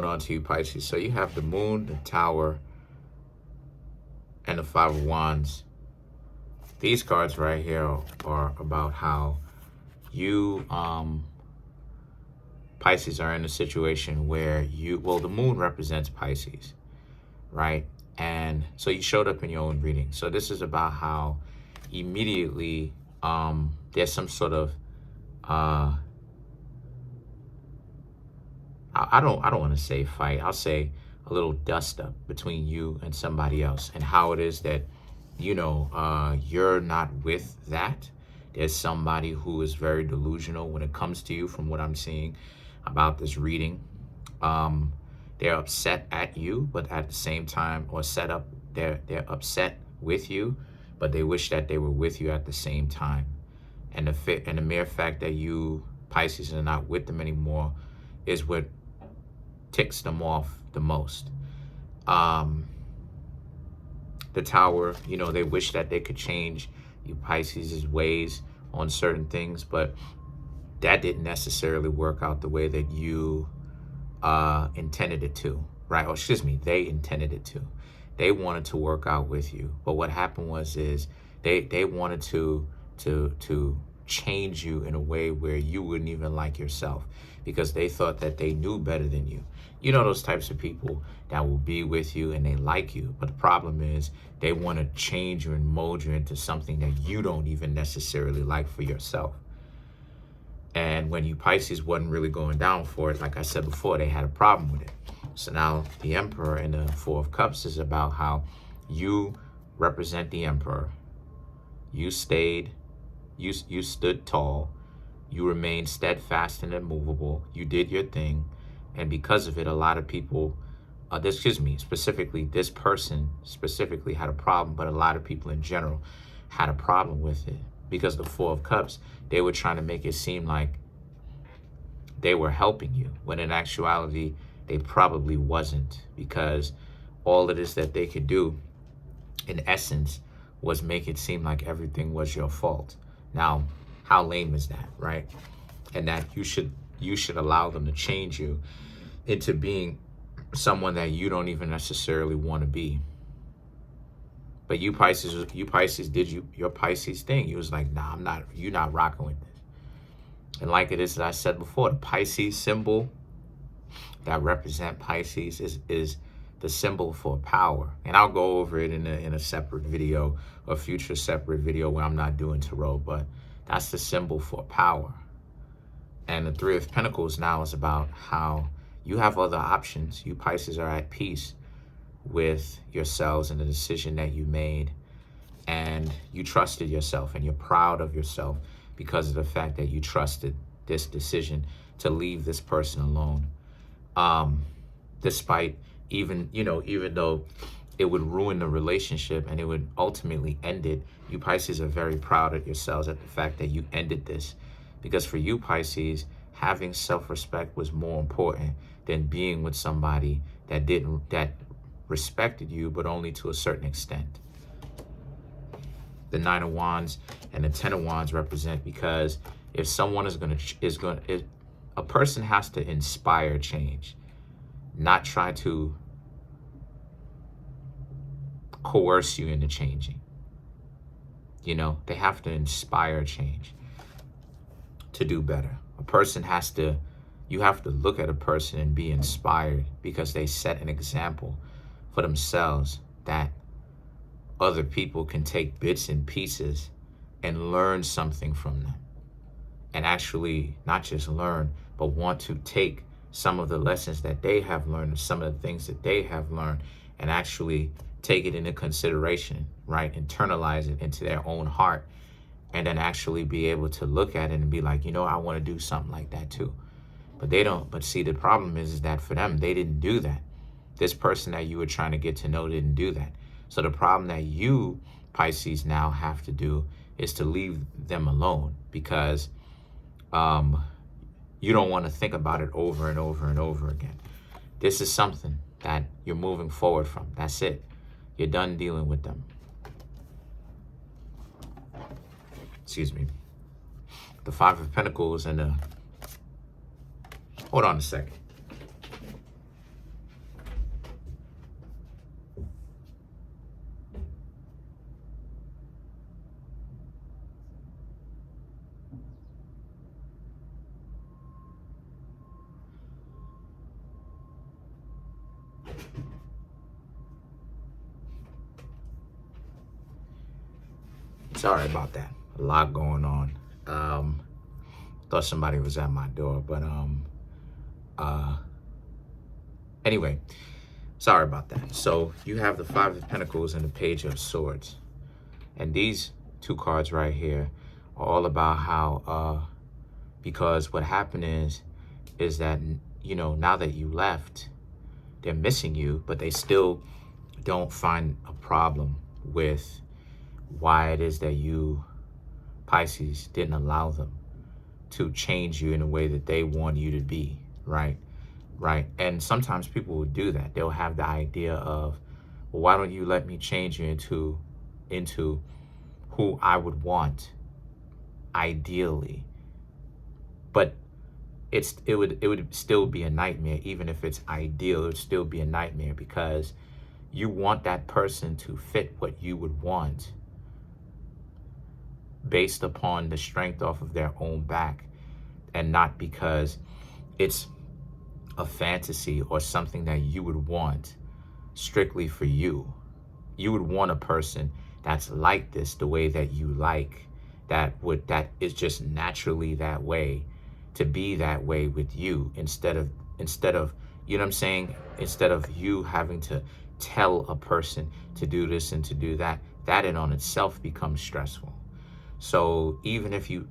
On to you, Pisces. So you have the Moon, the Tower, and the Five of Wands. These cards right here are about how you, Pisces, are in a situation where the Moon represents Pisces, right? And so you showed up in your own reading. So this is about how immediately there's some sort of I don't want to say fight. I'll say a little dust up between you and somebody else, and how it is that, you're not with that. There's somebody who is very delusional when it comes to you, from what I'm seeing about this reading. They're upset at you, but at the same time, or they're upset with you, but they wish that they were with you at the same time. And the mere fact that you, Pisces, are not with them anymore is what ticks them off the most. The Tower, they wish that they could change you Pisces' ways on certain things, but that didn't necessarily work out the way that you intended it to, right? Or excuse me, they intended it to. They wanted to work out with you, but what happened is they wanted to change you in a way where you wouldn't even like yourself, because they thought that they knew better than you. You know, those types of people that will be with you and they like you, but the problem is they want to change you and mold you into something that you don't even necessarily like for yourself. And when you Pisces wasn't really going down for it, like I said before, they had a problem with it. So now the Emperor and the Four of Cups is about how you represent the Emperor. You stood tall. You remained steadfast and immovable. You did your thing. And because of it, a lot of people, specifically this person specifically had a problem, but a lot of people in general had a problem with it. Because the Four of Cups, they were trying to make it seem like they were helping you, when in actuality, they probably wasn't, because all it is that they could do, in essence, was make it seem like everything was your fault. Now, how lame is that, right? And that you should allow them to change you into being someone that you don't even necessarily want to be. But you Pisces did your Pisces thing. You was like, nah, you're not rocking with this. And like it is that I said before, the Pisces symbol that represent Pisces is the symbol for power. And I'll go over it in a separate video, a future separate video where I'm not doing tarot, but that's the symbol for power. And the Three of Pentacles now is about how you have other options. You Pisces are at peace with yourselves and the decision that you made, and you trusted yourself, and you're proud of yourself because of the fact that you trusted this decision to leave this person alone, despite even though it would ruin the relationship and it would ultimately end it. You Pisces are very proud of yourselves at the fact that you ended this, because for you Pisces, having self-respect was more important than being with somebody that respected you, but only to a certain extent. The Nine of Wands and the Ten of Wands represent, because if someone a person has to inspire change, not try to coerce you into changing. They have to inspire change to do better. You have to look at a person and be inspired, because they set an example for themselves that other people can take bits and pieces and learn something from them. And actually not just learn, but want to take some of the lessons that they have learned, some of the things that they have learned, and actually take it into consideration, right? Internalize it into their own heart, and then actually be able to look at it and be like, I want to do something like that too. But they don't. But see, the problem is that for them, they didn't do that. This person that you were trying to get to know didn't do that. So the problem that you Pisces now have to do is to leave them alone, because you don't want to think about it over and over and over again. This is something that you're moving forward from. That's it. You're done dealing with them. Excuse me. The Five of Pentacles and hold on a second. Sorry about that. A lot going on. Thought somebody was at my door, but anyway, sorry about that. So you have the Five of Pentacles and the Page of Swords. And these two cards right here are all about how, because what happened is that, you know, now that you left, they're missing you, but they still don't find a problem with why it is that you, Pisces, didn't allow them to change you in a way that they want you to be, right? Right. And sometimes people will do that. They'll have the idea of, well, why don't you let me change you into who I would want ideally? But it would still be a nightmare. Even if it's ideal, it would still be a nightmare, because you want that person to fit what you would want based upon the strength off of their own back, and not because it's a fantasy or something that you would want strictly for you. You would want a person that's like this, the way that you like, that is just naturally that way, to be that way with you, instead of, you know what I'm saying, instead of you having to tell a person to do this and to do that. That in on itself becomes stressful. So even if you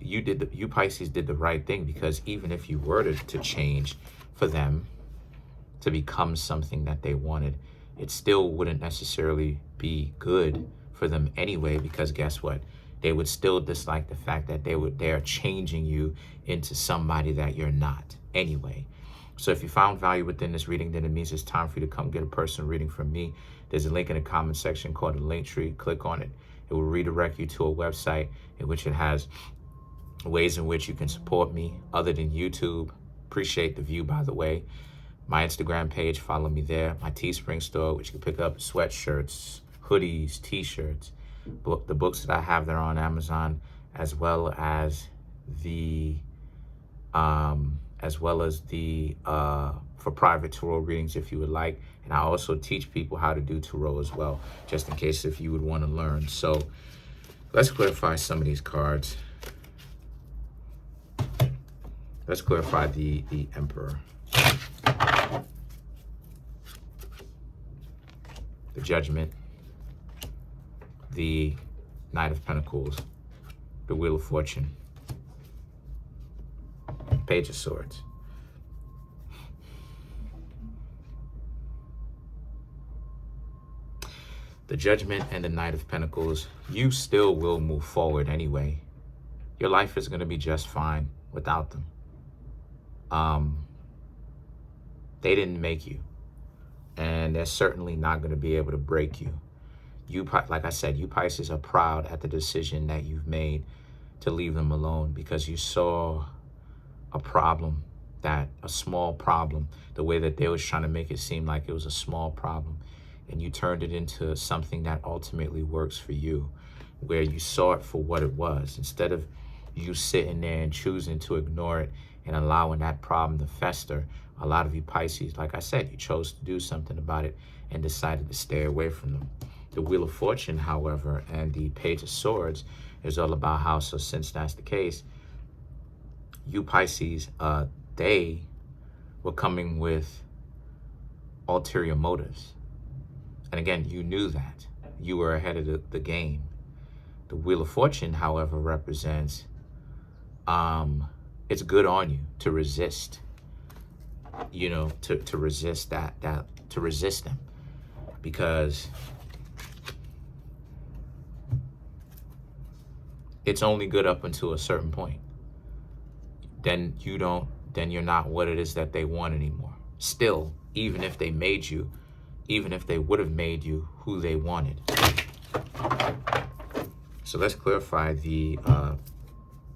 Pisces did the right thing, because even if you were to change for them to become something that they wanted, it still wouldn't necessarily be good for them anyway, because guess what? They would still dislike the fact that they're changing you into somebody that you're not anyway. So if you found value within this reading, then it means it's time for you to come get a personal reading from me. There's a link in the comment section called the link tree. Click on it. It will redirect you to a website in which it has ways in which you can support me other than YouTube. Appreciate the view, by the way. My Instagram page, follow me there. My Teespring store, which you can pick up sweatshirts, hoodies, t-shirts, the books that I have there on Amazon, as well as the for private tarot readings if you would like. And I also teach people how to do tarot as well, just in case if you would want to learn. So let's clarify some of these cards. Let's clarify the Emperor, the Judgment, the Knight of Pentacles, the Wheel of Fortune, Page of Swords. The Judgment and the Knight of Pentacles, you still will move forward anyway. Your life is going to be just fine without them. They didn't make you, and they're certainly not going to be able to break you. You, like I said, you Pisces are proud at the decision that you've made to leave them alone, because you saw a problem, a small problem, the way that they was trying to make it seem like it was a small problem, and you turned it into something that ultimately works for you, where you saw it for what it was, instead of you sitting there and choosing to ignore it and allowing that problem to fester. A lot of you Pisces, like I said, you chose to do something about it and decided to stay away from them. The Wheel of Fortune, however, and the Page of Swords is all about how, so since that's the case, you Pisces, they were coming with ulterior motives. And again, you knew that. You were ahead of the game. The Wheel of Fortune, however, represents, it's good on you to resist, you know, to resist to resist them, because it's only good up until a certain point. Then you're not what it is that they want anymore. Still, even if they made you, even if they would have made you who they wanted. So let's clarify the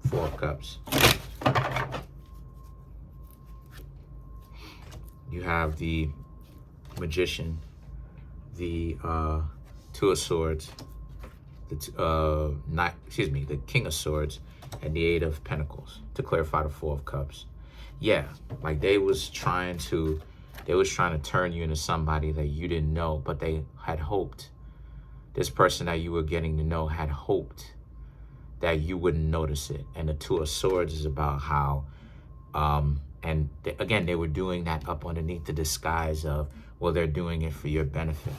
Four of Cups. You have the Magician, the Two of Swords, the King of Swords, and the Eight of Pentacles, to clarify the Four of Cups. Yeah, like they was trying to turn you into somebody that you didn't know, but they had hoped. This person that you were getting to know had hoped that you wouldn't notice it. And the Two of Swords is about how, again, they were doing that up underneath the disguise of, well, they're doing it for your benefit.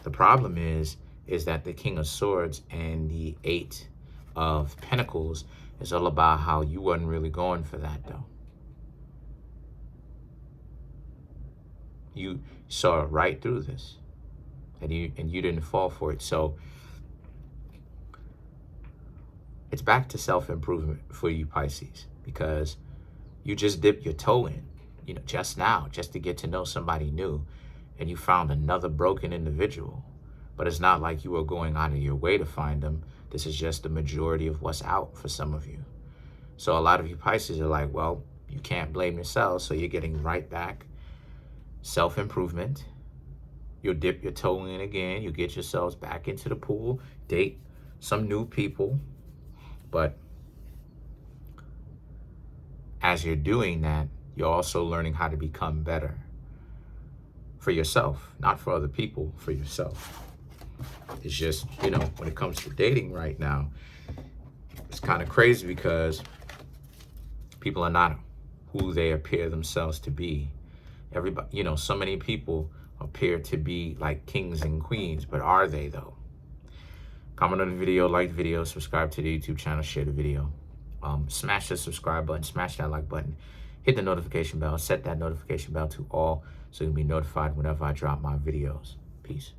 The problem is that the King of Swords and the Eight of Pentacles is all about how you wasn't really going for that, though. You saw right through this, and you didn't fall for it. So it's back to self-improvement for you, Pisces, because you just dipped your toe in, just now, just to get to know somebody new, and you found another broken individual. But it's not like you were going out of your way to find them. This is just the majority of what's out for some of you. So a lot of you Pisces are like, well, you can't blame yourselves, so you're getting right back. Self-improvement. You'll dip your toe in again. You get yourselves back into the pool, date some new people. But as you're doing that, you're also learning how to become better for yourself, not for other people, for yourself. It's just, when it comes to dating right now, it's kind of crazy because people are not who they appear themselves to be. Everybody, so many people appear to be like kings and queens, but are they though? Comment on the video, like the video, subscribe to the YouTube channel, share the video. Smash the subscribe button, smash that like button, hit the notification bell, set that notification bell to all so you'll be notified whenever I drop my videos. Peace.